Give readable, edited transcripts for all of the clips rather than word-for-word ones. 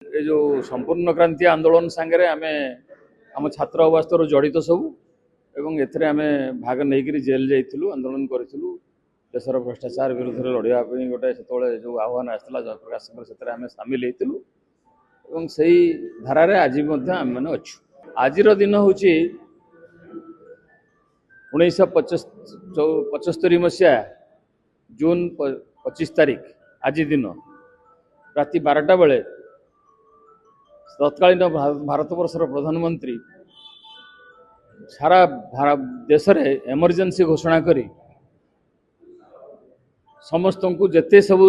ये जो संपूर्ण क्रांति आंदोलन सांगे आम आम छात्र अवस्था जड़ित सबू एवं एथे आम भाग नहीं जेल जाइलु आंदोलन करूँ देशर भ्रष्टाचार विरुद्ध लड़ाई गोटे से जो आह्वान आसाला जयप्रकाश से आम सामिल होती से धारारे आज आम मैंने अच्छु आज दिन हूँ 1975 मसीहा जून 25 तारीख आज दिन राति 12टा बेले तत्कालीन भारत वर्षर प्रधानमंत्री सारा देश में एमरजेंसी घोषणा करी समस्त को जिते सब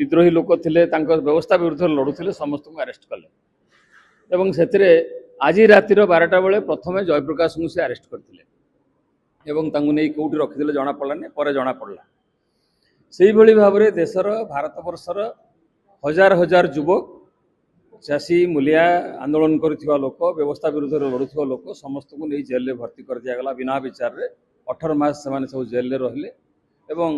विद्रोही लोक थे व्यवस्था विरुद्ध लड़ुले समस्त को अरेस्ट कले एवं से आज रातिर 12टा बेले प्रथम जयप्रकाश को से अरेस्ट करते नहीं कौटी रखिदे जना पड़ानी पर जना पड़ा से भाव में देशर भारत वर्षर हजार हजार युवक चाषी मूलिया आंदोलन करुवा लोक व्यवस्था विरुद्ध लड़ुवा लोक समस्त को नहीं जेल भर्ती कर दिगला बिना विचार रे 18 मास से सब जेल रहिले एवं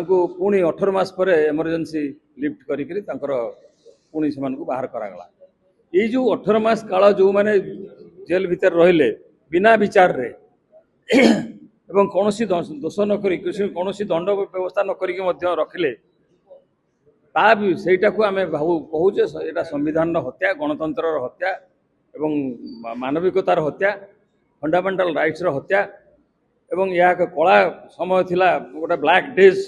को पुणी 18 मास पर एमरजेंसी लिफ्ट करी पुणी से बाहर करागला ये जो 18 मास काल जो माने जेल भीतर रहिले बिना विचार रे एवं कौन दोष न करी कौन दंड व्यवस्था न करी रखिले सेटा को आम कहूचे यहाँ संविधान हत्या गणतंत्र हत्या एवं मानविकतार हत्या फंडामेंटल राइट्स हत्या एवं यह कला समय थिला गोटे ब्लैक डेज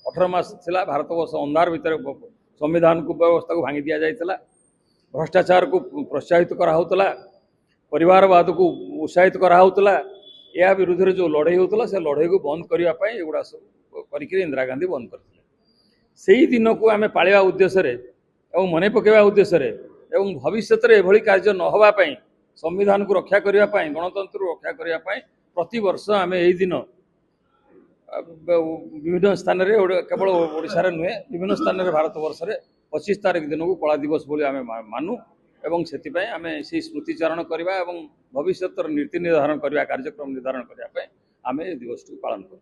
18 मास थिला भारत वर्ष अंधार भितर संविधान को व्यवस्था को भांगी दि जाइथिला भ्रष्टाचार को प्रोत्साहित कराउतला परिवारवाद को उत्साहित कराउतला या विरुद्ध जो लड़ाई होता से लड़ाई को बंद करने एगुड़ा सब कर इंदिरा गांधी बंद करते से ही दिन को आम पालिबा उद्देश्य मन पकेवा उद्देश्य एवं भविष्य में कार्य न होगापाई संविधान को रक्षा करने गणतंत्र को रक्षा करने प्रति वर्ष आम यही दिन विभिन्न स्थान में केवल ओडिशा नुहे विभिन्न स्थान में भारत वर्ष में 25 तारीख दिन को कला दिवस बोली आम मानु एवं से आम से स्मृतिचारण करवा भविष्य नीति निर्धारण करवा कार्यक्रम निर्धारण करने आम दिवस पालन कर।